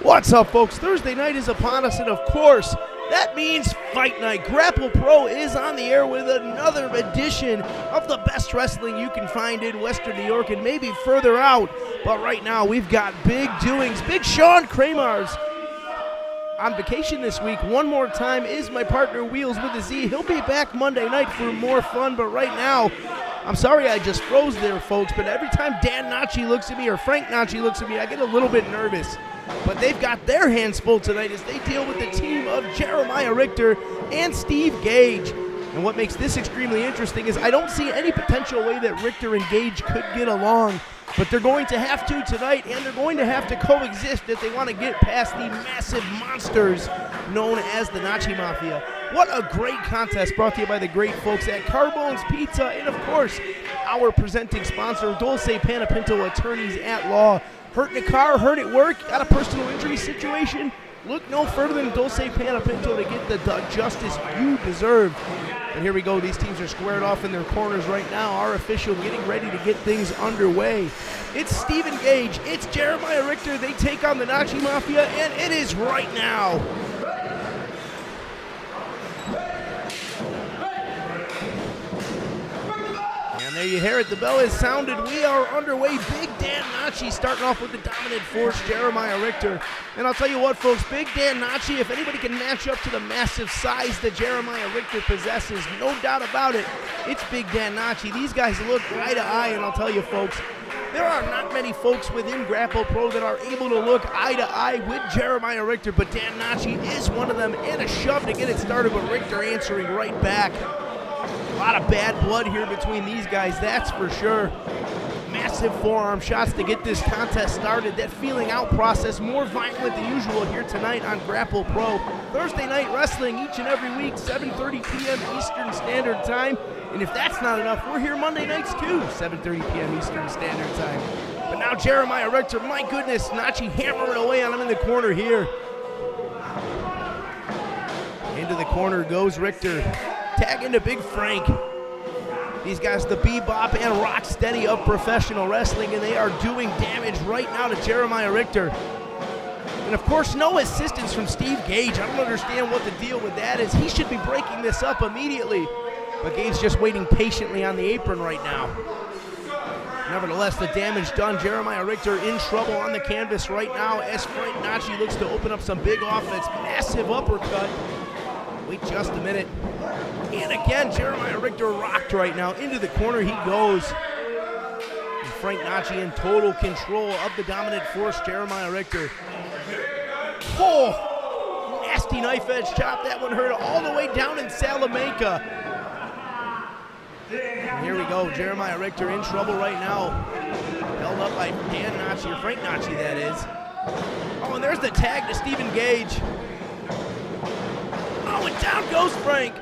What's up, folks? Thursday night is upon us, and of course, that means Fight Night. Grapple Pro is on the air with another edition of the best wrestling you can find in Western New York and maybe further out. But right now, we've got big doings. Big Sean Kramer's on vacation this week. One more time is my partner, Wheels with a Z. He'll be back Monday night for more fun, but right now, I'm sorry I just froze there, folks, but every time Dan Nacci looks at me or Frank Nacci looks at me, I get a little bit nervous. But they've got their hands full tonight as they deal with the team of Jeremiah Richter and Steve Gage. And what makes this extremely interesting is I don't see any potential way that Richter and Gage could get along. But they're going to have to tonight, and they're going to have to coexist if they want to get past the massive monsters known as the Nacci Mafia. What a great contest brought to you by the great folks at Carbone's Pizza, and of course, our presenting sponsor, Dolce Panepinto Attorneys at Law. Hurt in a car, hurt at work, got a personal injury situation? Look no further than Dolce Panepinto to get the justice you deserve. And here we go, these teams are squared off in their corners right now. Our official getting ready to get things underway. It's Stephen Gage, it's Jeremiah Richter. They take on the Nacci Mafia, and it is right now. And there you hear it, the bell is sounded. We are underway. Big Dan Nacci starting off with the dominant force, Jeremiah Richter. And I'll tell you what, folks, Big Dan Nacci, if anybody can match up to the massive size that Jeremiah Richter possesses, no doubt about it, it's Big Dan Nacci. These guys look eye to eye, and I'll tell you, folks, there are not many folks within Grapple Pro that are able to look eye to eye with Jeremiah Richter, but Dan Nacci is one of them, and a shove to get it started, but Richter answering right back. A lot of bad blood here between these guys, that's for sure. Massive forearm shots to get this contest started. That feeling out process more violent than usual here tonight on Grapple Pro. Thursday night wrestling each and every week, 7:30 p.m. Eastern Standard Time. And if that's not enough, we're here Monday nights too, 7:30 p.m. Eastern Standard Time. But now Jeremiah Richter, my goodness, Nacci hammering away on him in the corner here. Into the corner goes Richter. Tag into Big Frank. These guys, the bebop and rock steady of professional wrestling, and they are doing damage right now to Jeremiah Richter. And of course, no assistance from Steve Gage. I don't understand what the deal with that is. He should be breaking this up immediately. But Gage just waiting patiently on the apron right now. Nevertheless, the damage done. Jeremiah Richter in trouble on the canvas right now as Frank Nacci looks to open up some big offense. Massive uppercut. Wait just a minute. And again, Jeremiah Richter rocked right now. Into the corner he goes. And Frank Nacci in total control of the dominant force, Jeremiah Richter. Oh, nasty knife edge chop. That one hurt all the way down in Salamanca. And here we go. Jeremiah Richter in trouble right now. Held up by Dan Nacci, or Frank Nacci, that is. Oh, and there's the tag to Stephen Gage. Oh, and down goes Frank.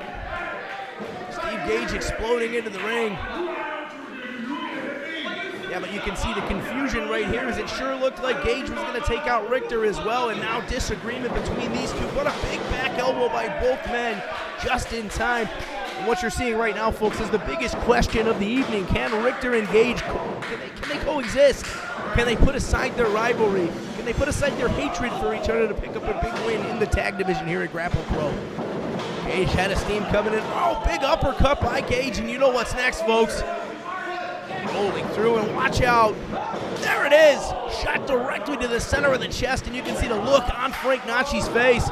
Steve Gage exploding into the ring. Yeah, but you can see the confusion right here as it sure looked like Gage was going to take out Richter as well, and now disagreement between these two. What a big back elbow by both men just in time. And what you're seeing right now, folks, is the biggest question of the evening. Can Richter and Gage, can they coexist? Can they put aside their rivalry? Can they put aside their hatred for each other to pick up a big win in the tag division here at Grapple Pro? Gage had a steam coming in. Oh, big uppercut by Gage, and you know what's next, folks. Rolling through, and watch out. There it is. Shot directly to the center of the chest, and you can see the look on Frank Nacci's face.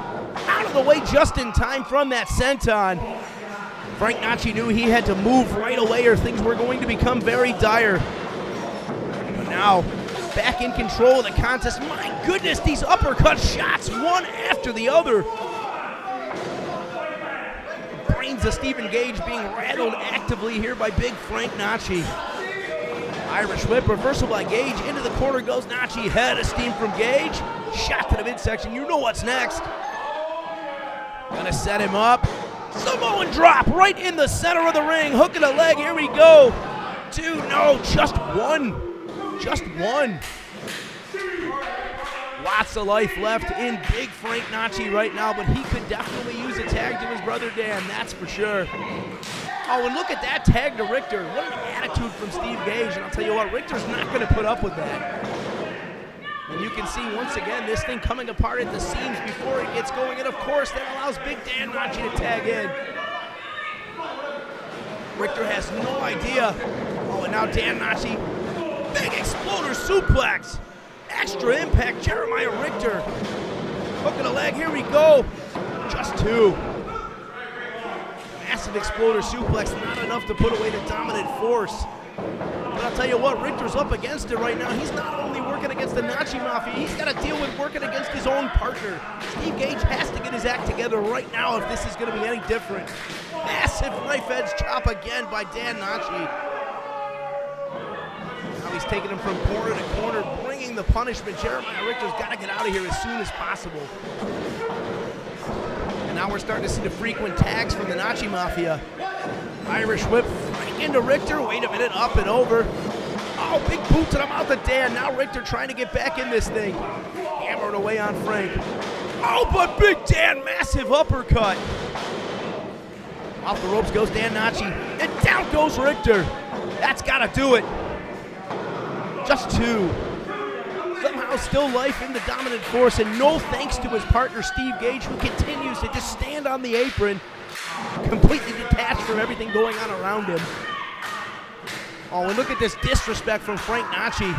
Out of the way just in time from that senton. Frank Nacci knew he had to move right away or things were going to become very dire. But now, back in control of the contest. My goodness, these uppercut shots, one after the other. Brains of Stephen Gage being rattled actively here by Big Frank Nacci. Irish whip, reversal by Gage. Into the corner goes Nacci. Head of steam from Gage. Shot to the midsection. You know what's next. Gonna set him up. Samoan drop right in the center of the ring. Hook of the leg. Here we go. Two. No, just one. Just one. Lots of life left in Big Frank Nacci right now, but he could definitely use a tag to his brother Dan, that's for sure. Oh, and look at that tag to Richter. What an attitude from Steve Gage, and I'll tell you what, Richter's not going to put up with that. And you can see once again this thing coming apart at the seams before it gets going. And of course that allows Big Dan Nacci to tag in. Richter has no idea. Oh, and now Dan Nacci, big exploder suplex. Extra impact, Jeremiah Richter. Hook of the leg, here we go. Just two. Massive exploder suplex, not enough to put away the dominant force. But I'll tell you what, Richter's up against it right now. He's not only working against the Nacci Mafia, he's got to deal with working against his own partner. Steve Gage has to get his act together right now if this is going to be any different. Massive knife edge chop again by Dan Nacci. Now he's taking him from corner to corner, bringing the punishment. Jeremiah Richter's got to get out of here as soon as possible. And now we're starting to see the frequent tags from the Nacci Mafia. Irish whip, Frank into Richter. Wait a minute, up and over. Oh, big boot to the mouth of Dan. Now Richter trying to get back in this thing. Hammered away on Frank. Oh, but Big Dan, massive uppercut. Off the ropes goes Dan Nacci, and down goes Richter. That's got to do it. Just two. Somehow still life in the dominant force, and no thanks to his partner Steve Gage, who continues to just stand on the apron, completely detached from everything going on around him. Oh, and look at this disrespect from Frank Nacci.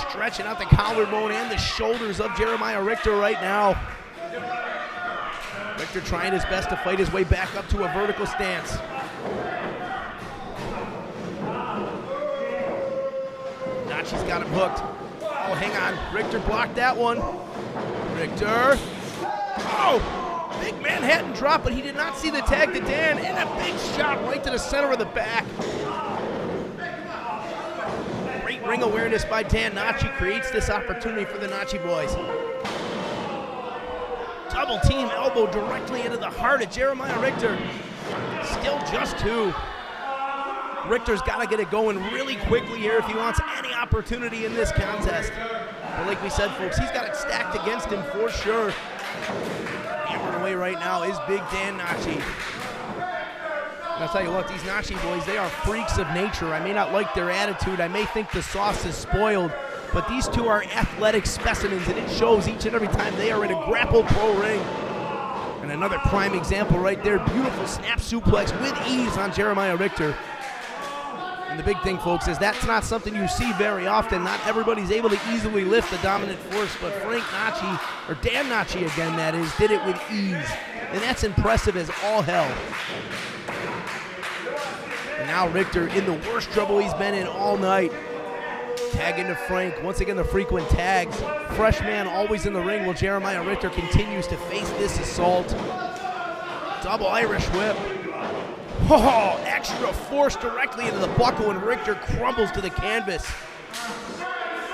Stretching out the collarbone and the shoulders of Jeremiah Richter right now. Richter trying his best to fight his way back up to a vertical stance. Nacci's got him hooked. Oh, hang on. Richter blocked that one. Richter. Oh! Big Manhattan drop, but he did not see the tag to Dan, and a big shot right to the center of the back. Great ring awareness by Dan Nacci creates this opportunity for the Nacci boys. Double team elbow directly into the heart of Jeremiah Richter. Still just two. Richter's got to get it going really quickly here if he wants any opportunity in this contest. But like we said, folks, he's got it stacked against him for sure. Hammered away right now is Big Dan Nacci. And I'll tell you what, these Nacci boys, they are freaks of nature. I may not like their attitude. I may think the sauce is spoiled. But these two are athletic specimens, and it shows each and every time they are in a Grapple Pro ring. And another prime example right there. Beautiful snap suplex with ease on Jeremiah Richter. And the big thing, folks, is that's not something you see very often. Not everybody's able to easily lift the dominant force, but Frank Nacci, or Dan Nacci again, that is, did it with ease. And that's impressive as all hell. And now Richter in the worst trouble he's been in all night. Tag into Frank. Once again, the frequent tags. Fresh man always in the ring while Jeremiah Richter continues to face this assault. Double Irish whip. Oh, extra force directly into the buckle, and Richter crumbles to the canvas.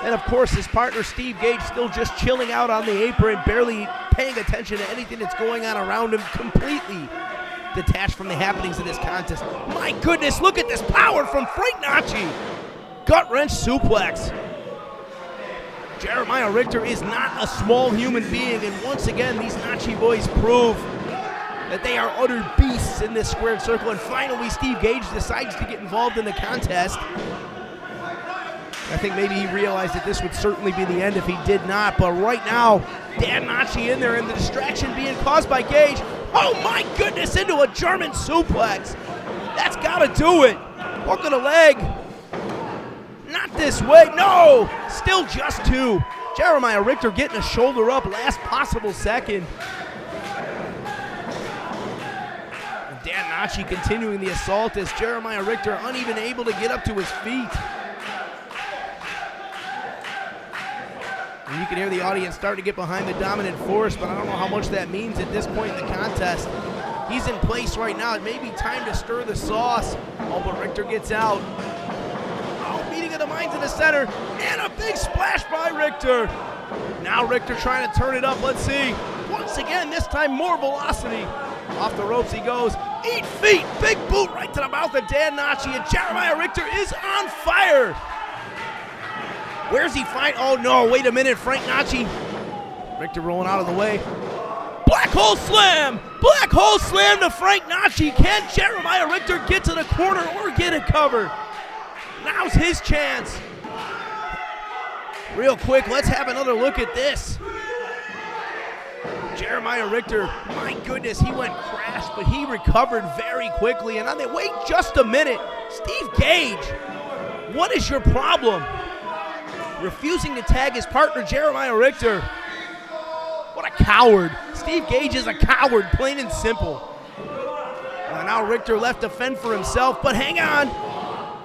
And of course, his partner Steve Gage still just chilling out on the apron, barely paying attention to anything that's going on around him, completely detached from the happenings of this contest. My goodness, look at this power from Frank Nacci. Gut-wrench suplex. Jeremiah Richter is not a small human being, and once again, these Nacci boys prove that they are utter beasts in this squared circle. And finally, Steve Gage decides to get involved in the contest. I think maybe he realized that this would certainly be the end if he did not. But right now, Dan Nacci in there, and the distraction being caused by Gage. Oh my goodness, into a German suplex. That's got to do it. Hook of the leg. Not this way. No, still just two. Jeremiah Richter getting a shoulder up last possible second. Dan Nacci continuing the assault as Jeremiah Richter uneven able to get up to his feet. And you can hear the audience start to get behind the dominant force, but I don't know how much that means at this point in the contest. He's in place right now. It may be time to stir the sauce. Oh, but Richter gets out. Oh, meeting of the minds in the center, and a big splash by Richter. Now Richter trying to turn it up. Let's see. Once again, this time more velocity. Off the ropes he goes. Eat feet. Big boot right to the mouth of Dan Nacci, and Jeremiah Richter is on fire. Where's he find? Oh no, wait a minute. Frank Nacci. Richter rolling out of the way. Black hole slam. Black hole slam to Frank Nacci. Can Jeremiah Richter get to the corner or get a cover? Now's his chance. Real quick, let's have another look at this. Jeremiah Richter, my goodness, he went crash, but he recovered very quickly. And on the wait just a minute, Steve Gage, what is your problem? Refusing to tag his partner, Jeremiah Richter. What a coward. Steve Gage is a coward, plain and simple. And now Richter left to fend for himself, but hang on.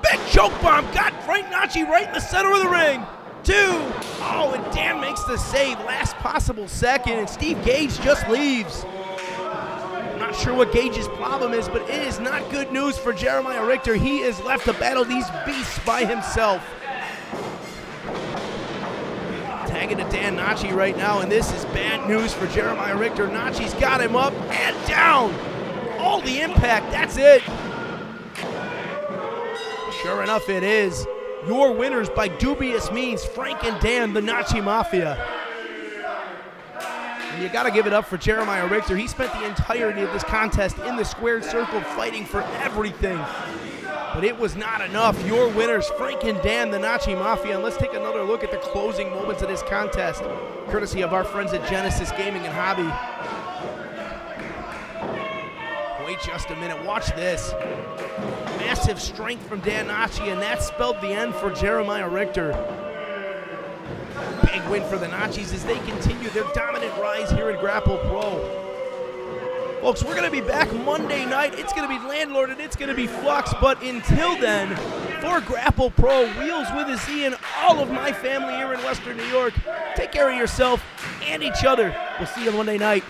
Big choke bomb got Frank Nacci right in the center of the ring. 2. Oh, and Dan makes the save. Last possible second, and Steve Gage just leaves. I'm not sure what Gage's problem is, but it is not good news for Jeremiah Richter. He is left to battle these beasts by himself. Tagging to Dan Nacci right now, and this is bad news for Jeremiah Richter. Nacci's got him up and down. All the impact, that's it. Sure enough, it is. Your winners by dubious means, Frank and Dan, the Nacci Mafia. And you got to give it up for Jeremiah Richter. He spent the entirety of this contest in the squared circle fighting for everything. But it was not enough. Your winners, Frank and Dan, the Nacci Mafia. And let's take another look at the closing moments of this contest, courtesy of our friends at Genesis Gaming and Hobby. Wait just a minute. Watch this. Massive strength from Dan Nacci, and that spelled the end for Jeremiah Richter. Big win for the Naccis as they continue their dominant rise here in Grapple Pro. Folks, we're going to be back Monday night. It's going to be Landlord and it's going to be Flux. But until then, for Grapple Pro, Wheels with a Z, and all of my family here in Western New York, take care of yourself and each other. We'll see you Monday night.